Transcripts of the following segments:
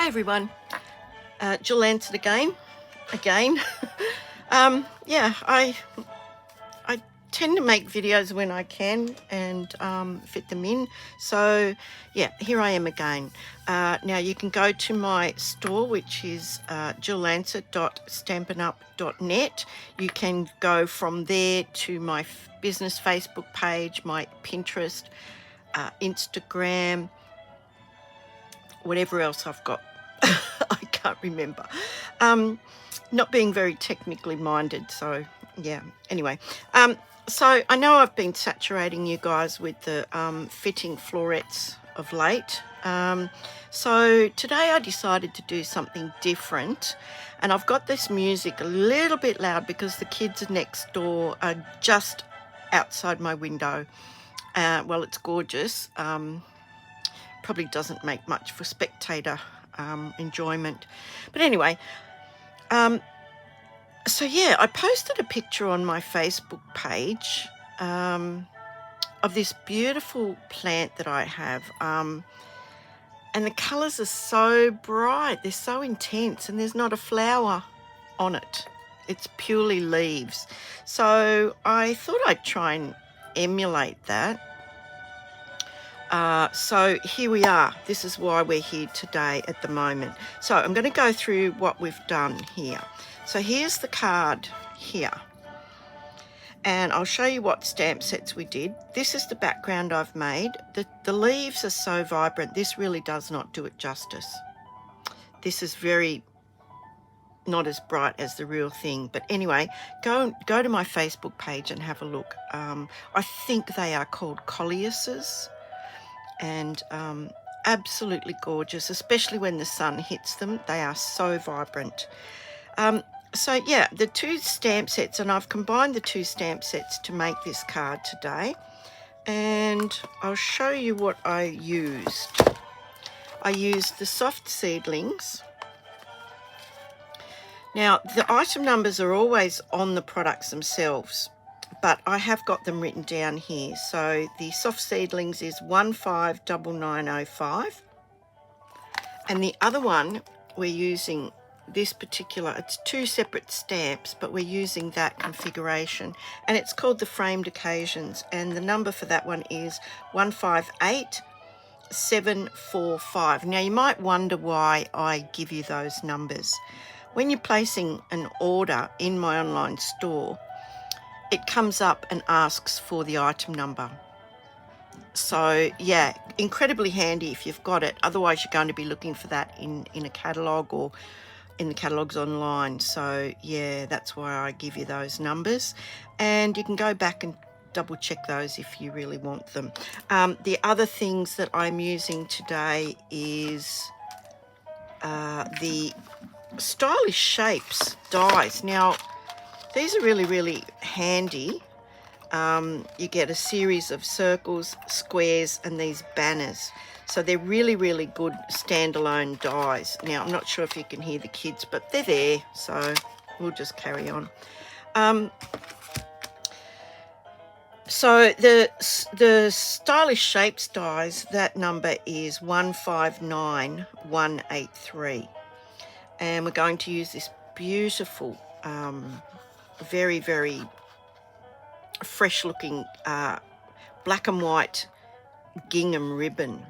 Hi everyone, Jill answered again. Yeah, I tend to make videos when I can and fit them in. So yeah, here I am again. Now you can go to my store, which is jillansett.stampinup.net. You can go from there to my business Facebook page, my Pinterest, Instagram, whatever else I've got. I can't remember. Not being very technically minded, so yeah. Anyway, so I know I've been saturating you guys with the fitting florets of late. So today I decided to do something different, and I've got this music a little bit loud because the kids next door are just outside my window. Well, it's gorgeous. Probably doesn't make much for spectator enjoyment, but anyway, so yeah, I posted a picture on my Facebook page of this beautiful plant that I have, and the colors are so bright, they're so intense, and there's not a flower on it. It's purely leaves. So I thought I'd try and emulate that. So here we are. This is why we're here today at the moment. So I'm going to go through what we've done here. So here's the card here, and I'll show you what stamp sets we did. This is the background I've made. The leaves are so vibrant, this really does not do it justice. This is very not as bright as the real thing, but anyway, go to my Facebook page and have a look. I think they are called colliuses, and absolutely gorgeous, especially when the sun hits them. They are so vibrant. So yeah, the two stamp sets, and I've combined the two stamp sets to make this card today, and I'll show you what I used. I used the soft seedlings. Now the item numbers are always on the products themselves, but I have got them written down here. So the soft seedlings is 159905, and the other one we're using this particular, it's two separate stamps, but we're using that configuration, and it's called the Framed Occasions, and the number for that one is 158745. Now you might wonder why I give you those numbers. When you're placing an order in my online store, it comes up and asks for the item number. So yeah, incredibly handy if you've got it. Otherwise you're going to be looking for that in a catalogue or in the catalogues online. So yeah, that's why I give you those numbers, and you can go back and double check those if you really want them. The other things that I'm using today is the Stylish Shapes dies. Now these are really handy. You get a series of circles, squares, and these banners. So they're really good standalone dies. Now I'm not sure if you can hear the kids, but they're there, so we'll just carry on. So the Stylish Shapes dies, that number is 159183, and we're going to use this beautiful, very fresh looking black and white gingham ribbon,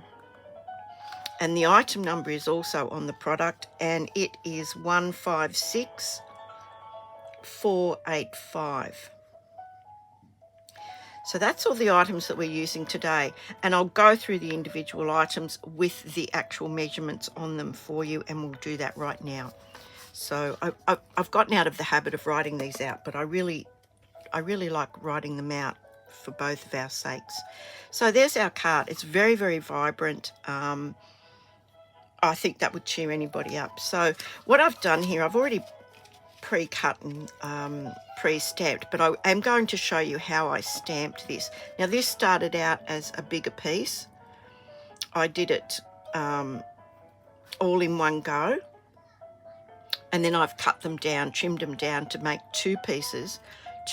and the item number is also on the product, and it is 156485. So that's all the items that we're using today, and I'll go through the individual items with the actual measurements on them for you, and we'll do that right now. So I've gotten out of the habit of writing these out, but I really like writing them out for both of our sakes. So there's our card. It's very vibrant. I think that would cheer anybody up. So what I've done here, I've already pre-cut and pre-stamped, but I am going to show you how I stamped this. Now this started out as a bigger piece. I did it all in one go, and then I've cut them down, trimmed them down to make two pieces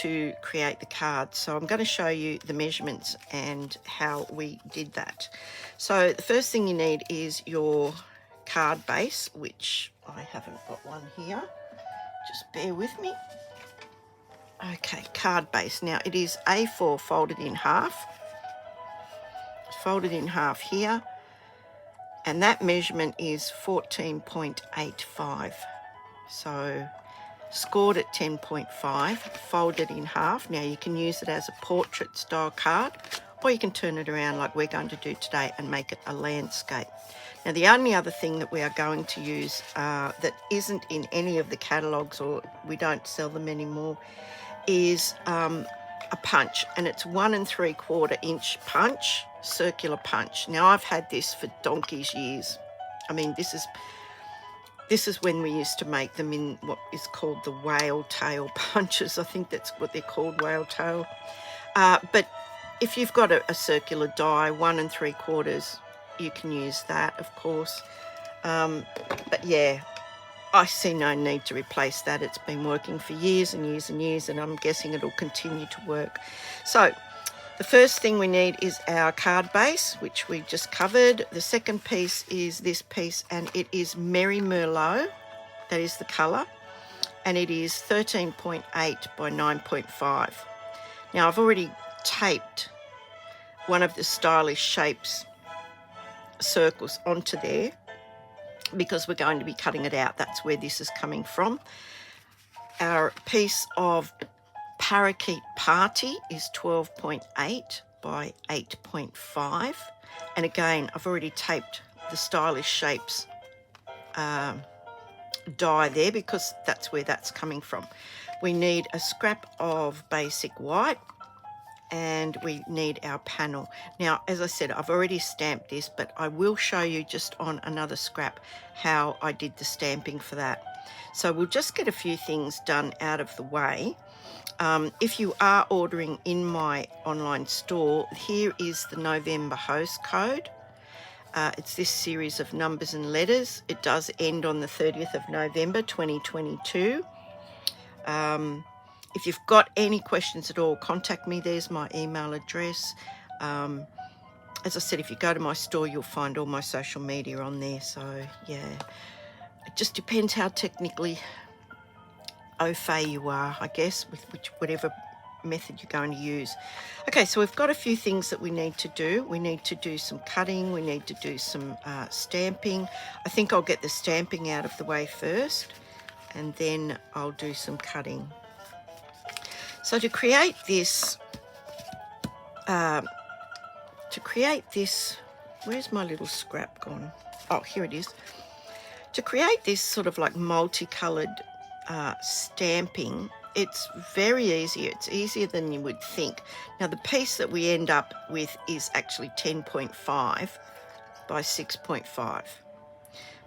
to create the card. So I'm going to show you the measurements and how we did that. So the first thing you need is your card base, which I haven't got one here. Just bear with me. Okay, card base. Now it is A4 folded in half. It's folded in half here. And that measurement is 14.85. So scored at 10.5, folded in half. Now you can use it as a portrait style card, or you can turn it around like we're going to do today and make it a landscape. Now the only other thing that we are going to use that isn't in any of the catalogues, or we don't sell them anymore, is a punch, and it's 1 3/4 inch punch, circular punch. Now I've had this for donkey's years. I mean, this is when we used to make them in what is called the whale tail punches. I think that's what they're called, whale tail. But if you've got a circular die, 1 3/4, you can use that, of course. But yeah, I see no need to replace that. It's been working for years and years and years, and I'm guessing it'll continue to work. So the first thing we need is our card base, which we just covered. The second piece is this piece, and it is Merry Merlot. That is the colour, and it is 13.8 by 9.5. Now I've already taped one of the Stylish Shapes circles onto there, because we're going to be cutting it out. That's where this is coming from. Our piece of Parakeet Party is 12.8 by 8.5. And again, I've already taped the Stylish Shapes die there, because that's where that's coming from. We need a scrap of basic white, and we need our panel. Now, as I said, I've already stamped this, but I will show you just on another scrap how I did the stamping for that. So we'll just get a few things done out of the way. If you are ordering in my online store, here is the November host code. It's this series of numbers and letters. It does end on the 30th of November 2022. If you've got any questions at all, contact me. There's my email address. As I said, if you go to my store, you'll find all my social media on there. So, yeah, it just depends how technically au fait you are, I guess, with whatever method you're going to use. Okay, so we've got a few things that we need to do. We need to do some cutting. We need to do some stamping. I think I'll get the stamping out of the way first, and then I'll do some cutting. So to create this, where's my little scrap gone? Oh, here it is. To create this sort of like multicolored stamping, it's very easy. It's easier than you would think. Now the piece that we end up with is actually 10.5 by 6.5.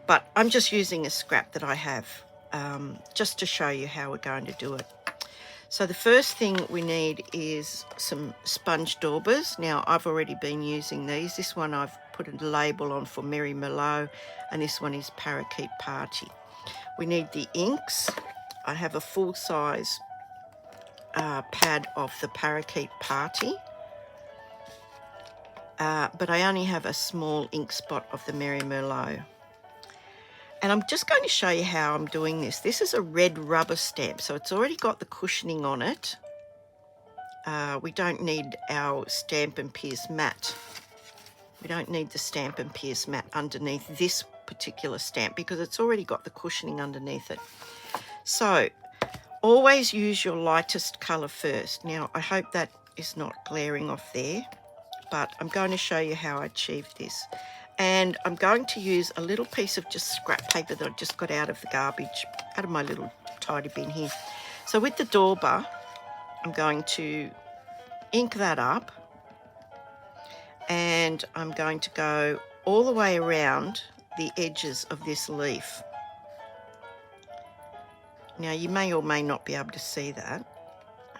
But I'm just using a scrap that I have just to show you how we're going to do it. So the first thing we need is some sponge daubers. Now I've already been using these. This one I've put a label on for Merry Merlot, and this one is Parakeet Party. We need the inks. I have a full-size pad of the Parakeet Party, but I only have a small ink spot of the Merry Merlot. And I'm just going to show you how I'm doing this. This is a red rubber stamp, so it's already got the cushioning on it. We don't need our Stampin' Pierce mat. We don't need the Stampin' Pierce mat underneath this particular stamp, because it's already got the cushioning underneath it. So always use your lightest colour first. Now I hope that is not glaring off there, but I'm going to show you how I achieved this. And I'm going to use a little piece of just scrap paper that I just got out of the garbage, out of my little tidy bin here. So with the dauber, I'm going to ink that up, and I'm going to go all the way around the edges of this leaf. Now you may or may not be able to see that.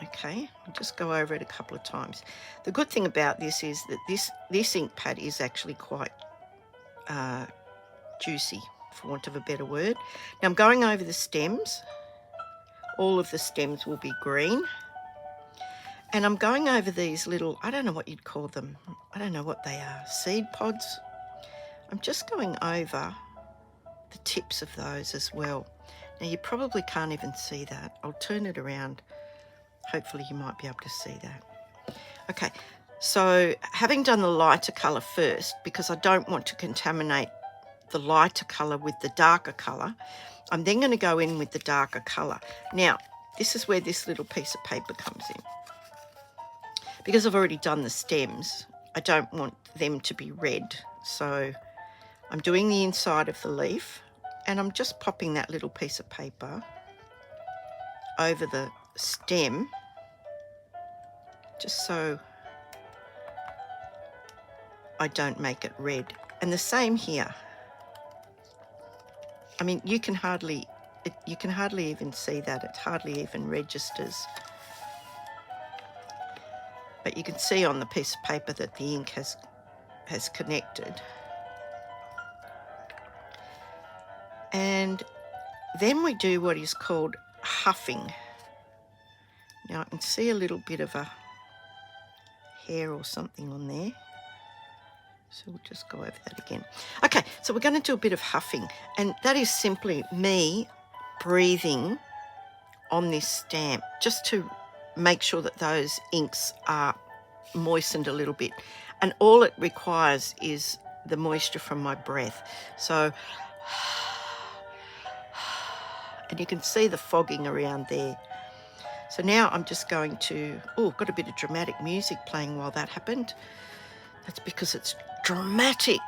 Okay, I'll just go over it a couple of times. The good thing about this is that this ink pad is actually quite juicy, for want of a better word. Now I'm going over the stems. All of the stems will be green. And I'm going over these little, I don't know what you'd call them. I don't know what they are. Seed pods. I'm just going over the tips of those as well. Now you probably can't even see that. I'll turn it around. Hopefully you might be able to see that. Okay, so having done the lighter colour first, because I don't want to contaminate the lighter colour with the darker colour, I'm then going to go in with the darker colour. Now, this is where this little piece of paper comes in. Because I've already done the stems, I don't want them to be red. So I'm doing the inside of the leaf, and I'm just popping that little piece of paper over the stem, just so I don't make it red. And the same here. I mean, you can hardly even see that. It hardly even registers. But you can see on the piece of paper that the ink has connected. And then we do what is called huffing. Now I can see a little bit of a hair or something on there. So we'll just go over that again. Okay, so we're going to do a bit of huffing, and that is simply me breathing on this stamp just to make sure that those inks are moistened a little bit. And all it requires is the moisture from my breath. So, and you can see the fogging around there. So now I'm just going to, oh, got a bit of dramatic music playing while that happened. That's because it's dramatic.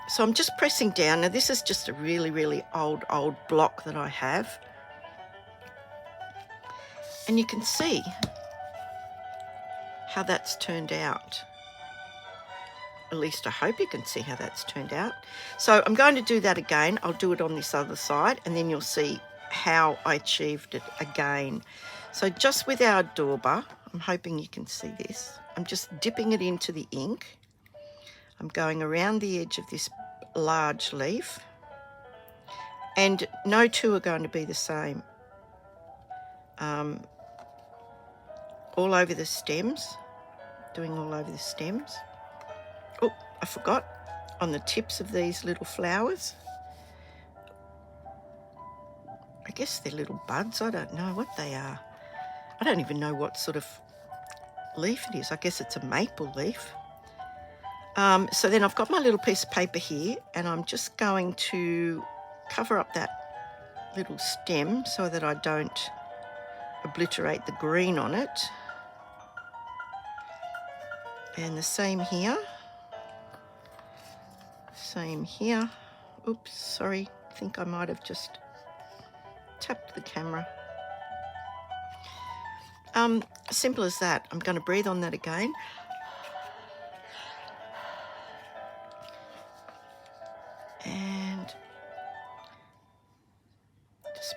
So I'm just pressing down. Now this is just a really, really old block that I have. And you can see how that's turned out. At least I hope you can see how that's turned out. So I'm going to do that again. I'll do it on this other side, and then you'll see how I achieved it again. So just with our dauber, I'm hoping you can see this. I'm just dipping it into the ink. I'm going around the edge of this large leaf, and no two are going to be the same. All over the stems, doing all over the stems. Oh, I forgot, on the tips of these little flowers. I guess they're little buds. I don't know what they are. I don't even know what sort of leaf it is. I guess it's a maple leaf. So then I've got my little piece of paper here, and I'm just going to cover up that little stem so that I don't obliterate the green on it. And the same here. Same here. Oops, sorry. I think I might have just tapped the camera. Simple as that. I'm going to breathe on that again. And just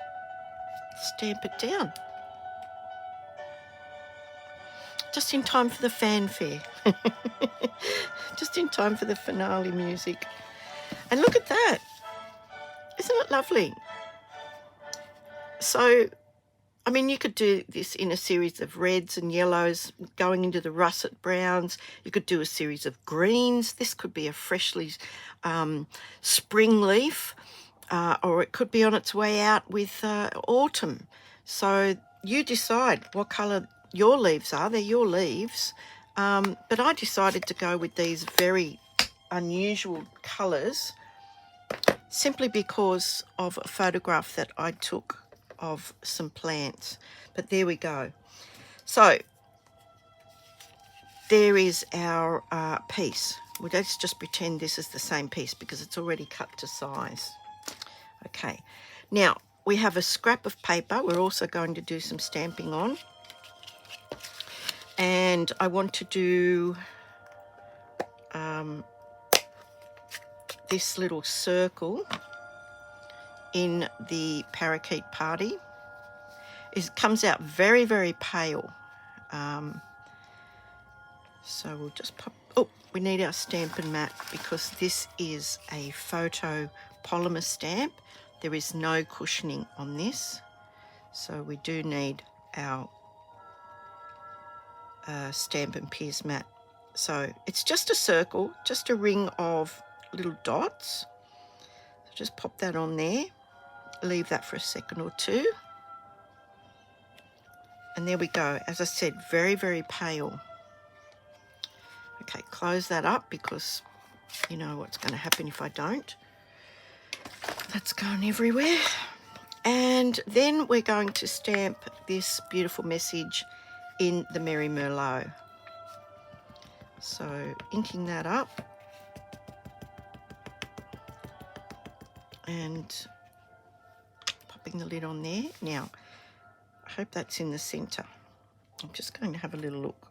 stamp it down. Just in time for the fanfare. Just in time for the finale music. And look at that. Isn't it lovely? So, I mean, you could do this in a series of reds and yellows, going into the russet browns. You could do a series of greens. This could be a freshly spring leaf, or it could be on its way out with autumn. So you decide what colour your leaves are. They're your leaves. But I decided to go with these very unusual colours simply because of a photograph that I took of some plants. But there we go. So there is our piece. Well, let's just pretend this is the same piece because it's already cut to size. Okay, now we have a scrap of paper we're also going to do some stamping on, and I want to do this little circle in the parakeet party. It comes out very, very pale. So we'll just pop, oh, we need our Stampin' mat because this is a photo polymer stamp. There is no cushioning on this. So we do need our Stampin' Pierce mat. So it's just a circle, just a ring of little dots. Just pop that on there, leave that for a second or two. And there we go. As I said, very, very pale. Okay, close that up because you know what's going to happen if I don't. That's going everywhere. And then we're going to stamp this beautiful message in the Merry Merlot. So inking that up and popping the lid on there. Now, I hope that's in the centre. I'm just going to have a little look.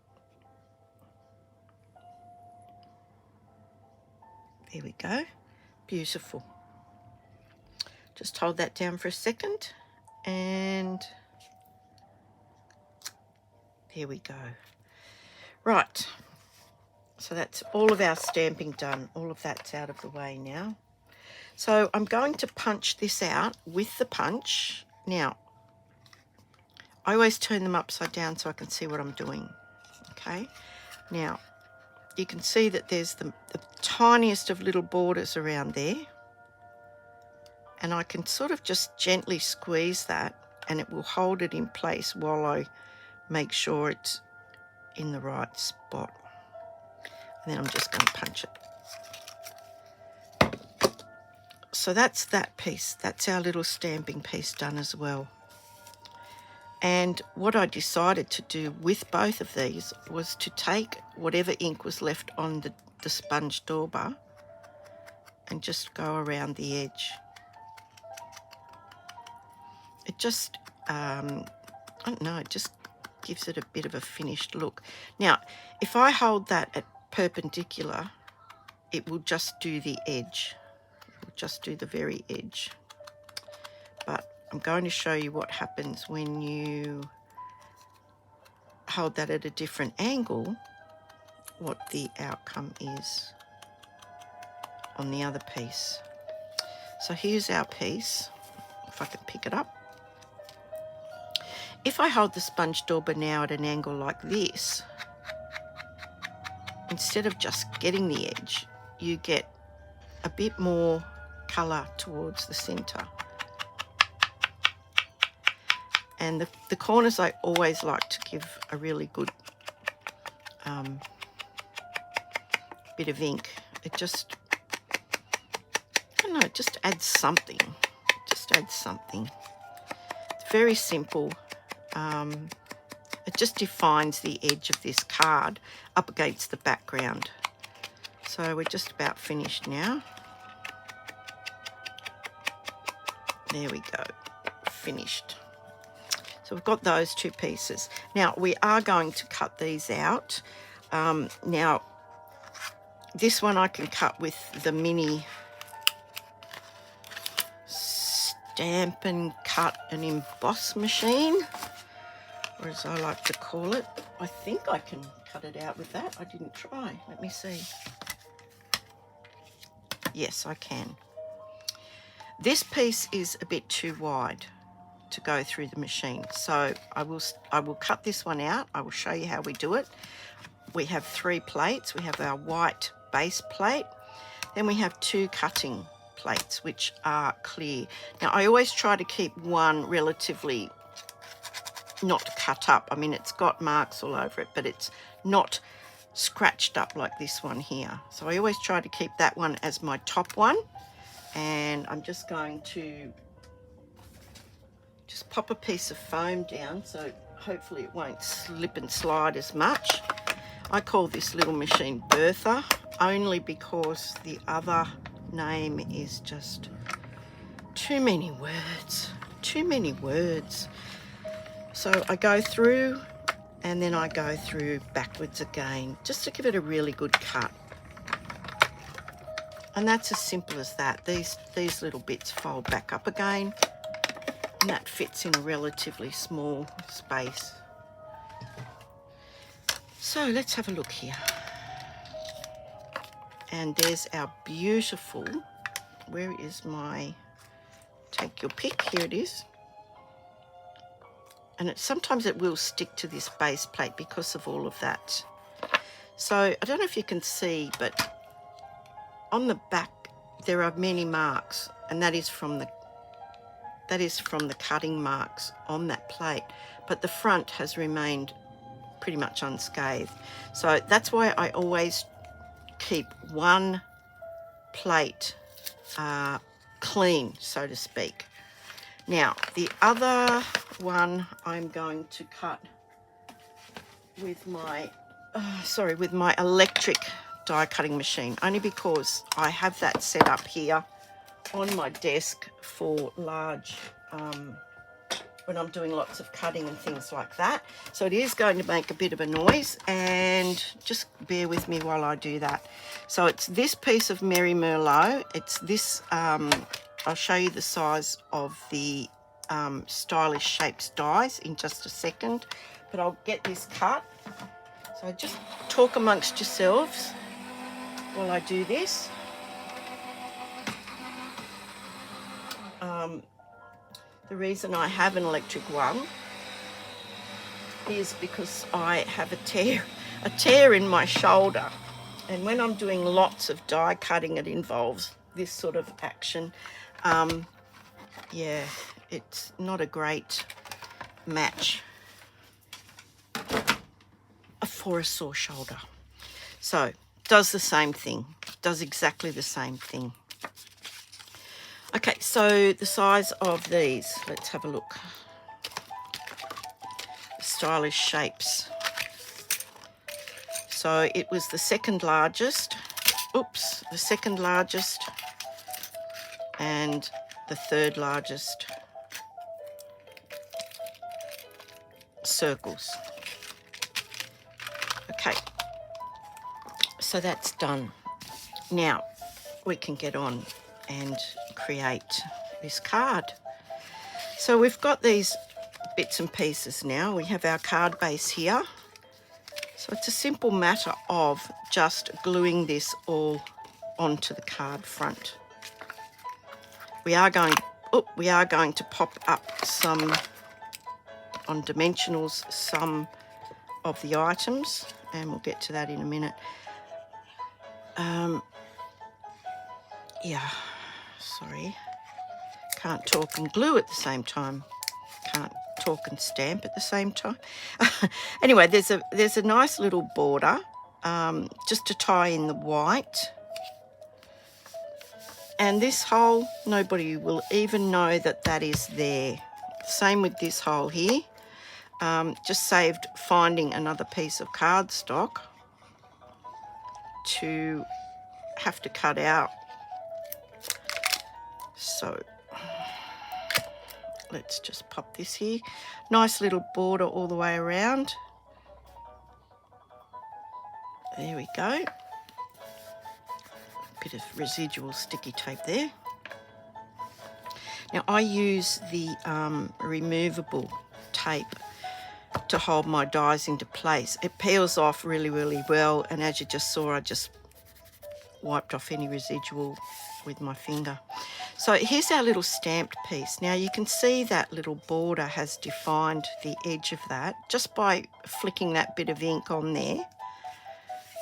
There we go. Beautiful. Just hold that down for a second and there we go. Right, so that's all of our stamping done. All of that's out of the way now. So I'm going to punch this out with the punch. Now, I always turn them upside down so I can see what I'm doing. Okay, now you can see that there's the tiniest of little borders around there. And I can sort of just gently squeeze that and it will hold it in place while I make sure it's in the right spot. And then I'm just going to punch it. So that's that piece. That's our little stamping piece done as well. And what I decided to do with both of these was to take whatever ink was left on the sponge dauber and just go around the edge. It just, I don't know, it just gives it a bit of a finished look. Now, if I hold that at perpendicular, it will just do the edge. It will just do the very edge. But I'm going to show you what happens when you hold that at a different angle, what the outcome is on the other piece. So here's our piece, if I can pick it up. If I hold the sponge dauber now at an angle like this, instead of just getting the edge, you get a bit more colour towards the centre. And the corners I always like to give a really good bit of ink. It just, I don't know, it just adds something. It just adds something. It's very simple. It just defines the edge of this card up against the background. So we're just about finished now. There we go, finished. So we've got those two pieces. Now we are going to cut these out. Now this one I can cut with the mini Stampin' cut and emboss machine, or as I like to call it. I think I can cut it out with that. I didn't try. Let me see. Yes, I can. This piece is a bit too wide to go through the machine, so I will cut this one out. I will show you how we do it. We have 3 plates. We have our white base plate, then we have 2 cutting plates which are clear. Now I always try to keep one relatively not cut up. I mean, it's got marks all over it, but it's not scratched up like this one here. So I always try to keep that one as my top one. And I'm just going to just pop a piece of foam down so hopefully it won't slip and slide as much. I call this little machine Bertha only because the other name is just too many words. Too many words. So I go through and then I go through backwards again just to give it a really good cut. And that's as simple as that. These little bits fold back up again and that fits in a relatively small space. So let's have a look here. And there's our beautiful, where is my, take your pick, here it is. And sometimes it will stick to this base plate because of all of that. So I don't know if you can see, but on the back there are many marks, and that is from the cutting marks on that plate, but the front has remained pretty much unscathed. So that's why I always keep one plate clean, so to speak. Now the other one I'm going to cut with my with my electric die cutting machine, only because I have that set up here on my desk for large when I'm doing lots of cutting and things like that. So it is going to make a bit of a noise, and just bear with me while I do that. So it's this piece of Merry Merlot. It's this, I'll show you the size of the Stylish Shapes dies in just a second, but I'll get this cut. So just talk amongst yourselves while I do this. The reason I have an electric one is because I have a tear in my shoulder, and when I'm doing lots of die cutting, it involves this sort of action. Yeah, it's not a great match for a sore shoulder. So does the same thing, does exactly the same thing. Okay, so the size of these, let's have a look. Stylish Shapes. So it was the second largest, the second largest and the third largest circles. Okay, so that's done. Now we can get on and create this card. So we've got these bits and pieces now. We have our card base here. So it's a simple matter of just gluing this all onto the card front. We are going to pop up some on dimensionals some of the items, and we'll get to that in a minute. Yeah, sorry, can't talk and glue at the same time. Can't talk and stamp at the same time. Anyway, there's a nice little border just to tie in the white, and this hole, nobody will even know that that is there. Same with this hole here. Just saved finding another piece of cardstock to have to cut out. So let's just pop this here. Nice little border all the way around. There we go. Bit of residual sticky tape there. Now I use the removable tape to hold my dies into place. It peels off really, really well, and as you just saw, I just wiped off any residual with my finger. So here's our little stamped piece. Now you can see that little border has defined the edge of that just by flicking that bit of ink on there.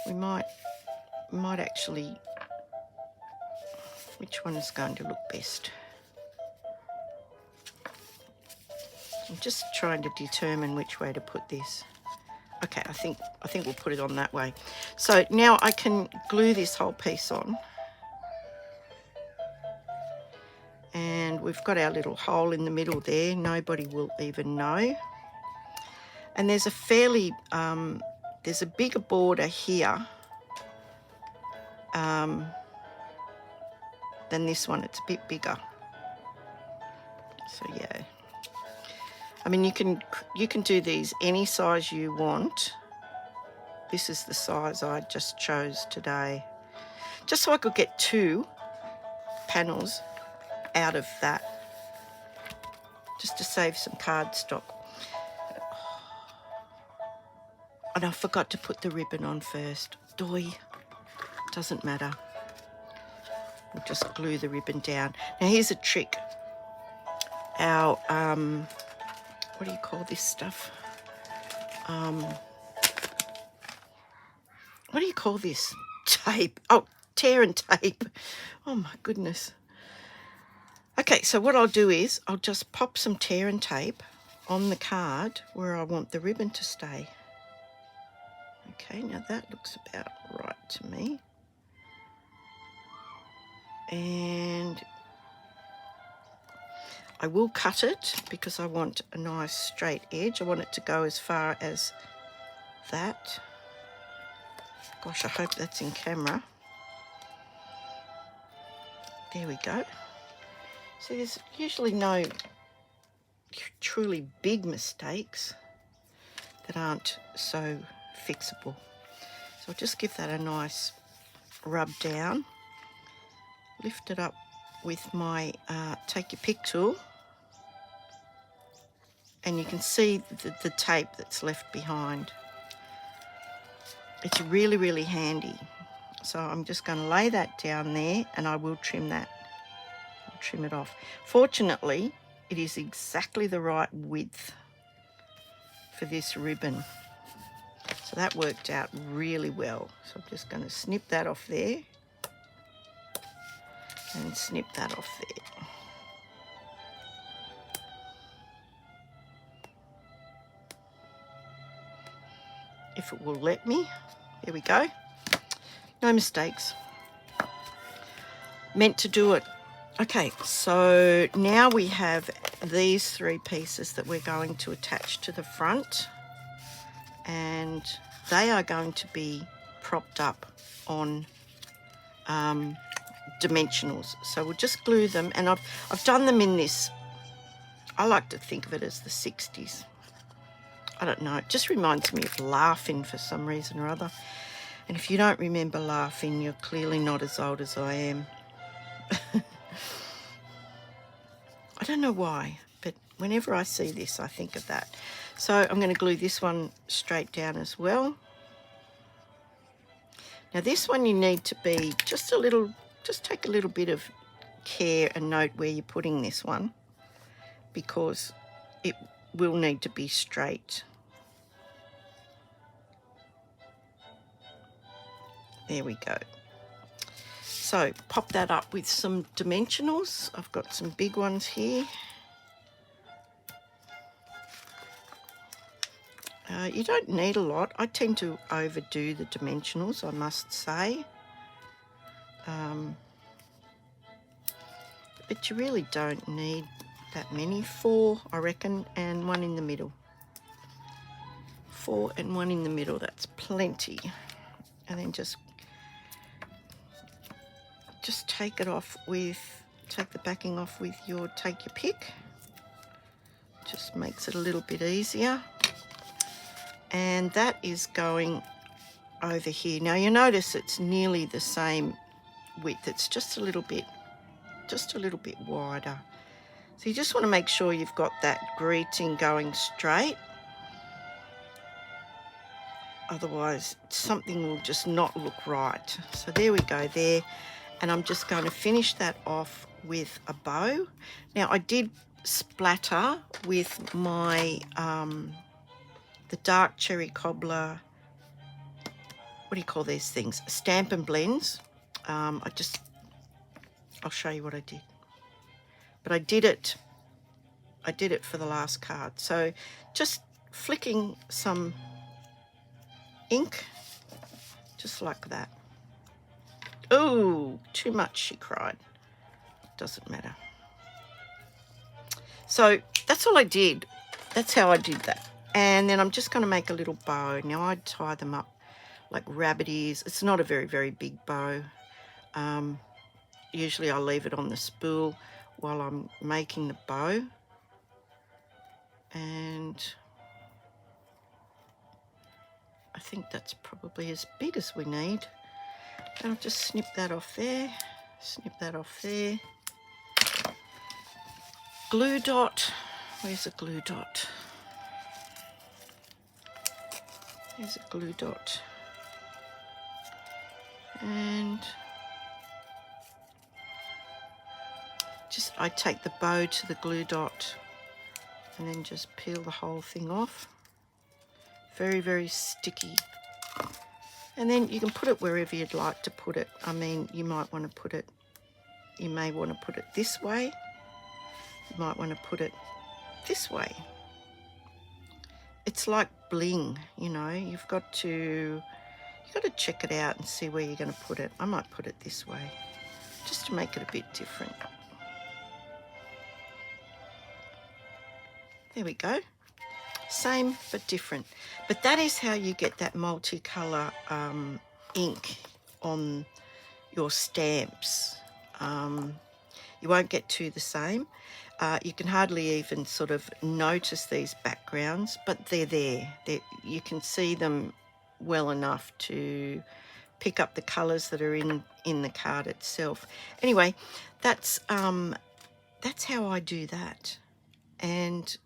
We might actually, which one is going to look best? I'm just trying to determine which way to put this. Okay, I think we'll put it on that way. So now I can glue this whole piece on. And we've got our little hole in the middle there. Nobody will even know. And there's a fairly, there's a bigger border here than this one. It's a bit bigger. So yeah. I mean, you can do these any size you want. This is the size I just chose today, just so I could get 2 panels out of that, just to save some cardstock. And I forgot to put the ribbon on first. Doy, doesn't matter. We'll just glue the ribbon down. Now here's a trick. Our what do you call this stuff? What do you call this? Tape. Oh, tear and tape. Oh my goodness. Okay, so what I'll do is I'll just pop some tear and tape on the card where I want the ribbon to stay. Okay, now that looks about right to me. And I will cut it because I want a nice straight edge. I want it to go as far as that. Gosh, I hope that's in camera. There we go. So there's usually no truly big mistakes that aren't so fixable. So I'll just give that a nice rub down. Lift it up with my take your pick tool. And you can see the tape that's left behind. It's really, really handy. So I'm just going to lay that down there and I will trim that. I'll trim it off. Fortunately, it is exactly the right width for this ribbon. So that worked out really well. So I'm just going to snip that off there and snip that off there. If it will let me. There we go. No mistakes. Meant to do it. Okay, so now we have these three pieces that we're going to attach to the front, and they are going to be propped up on dimensionals. So we'll just glue them, and I've done them in this, I like to think of it as the 60s. I don't know, it just reminds me of Laughing for some reason or other. And if you don't remember Laughing, you're clearly not as old as I am. I don't know why, but whenever I see this, I think of that. So I'm going to glue this one straight down as well. Now this one you need to be just take a little bit of care and note where you're putting this one, because it will need to be straight. There we go. So pop that up with some dimensionals. I've got some big ones here. You don't need a lot. I tend to overdo the dimensionals, I must say. But you really don't need that many. 4, I reckon, and 1 in the middle. 4 and 1 in the middle, that's plenty. And then just take it off with, take the backing off with your take your pick. Just makes it a little bit easier. And that is going over here. Now you notice it's nearly the same width. It's just a little bit wider. So you just want to make sure you've got that greeting going straight. Otherwise something will just not look right. So there we go there. And I'm just going to finish that off with a bow. Now I did splatter with my the dark cherry cobbler, what do you call these things? Stampin' blends. I'll show you what I did. But I did it for the last card. So just flicking some ink, just like that. Oh, too much, she cried. Doesn't matter. So that's all I did. That's how I did that. And then I'm just going to make a little bow. Now I tie them up like rabbit ears. It's not a very, very big bow. Usually I'll leave it on the spool while I'm making the bow. And I think that's probably as big as we need. And I'll just snip that off there, snip that off there. Glue dot, where's a glue dot? There's a glue dot. And just, I take the bow to the glue dot and then just peel the whole thing off. Very, very sticky. And then you can put it wherever you'd like to put it. I mean, you may want to put it this way. You might want to put it this way. It's like bling, you know. You've got to check it out and see where you're going to put it. I might put it this way just to make it a bit different. There we go. Same but different. But that is how you get that multicolour ink on your stamps. You won't get two the same. You can hardly even sort of notice these backgrounds, but they're there. You can see them well enough to pick up the colours that are in the card itself. Anyway, that's how I do that. And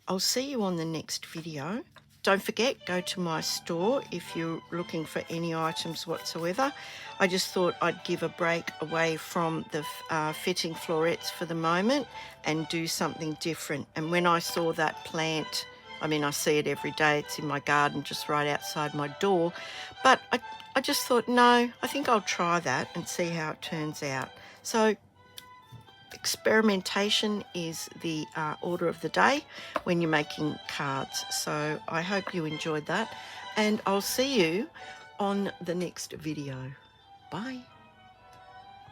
I'll see you on the next video. Don't forget, go to my store if you're looking for any items whatsoever. I just thought I'd give a break away from the fitting florets for the moment and do something different. And when I saw that plant, I mean, I see it every day. It's in my garden just right outside my door. But I just thought, no, I think I'll try that and see how it turns out. So experimentation is the order of the day when you're making cards. So I hope you enjoyed that, and I'll see you on the next video. Bye.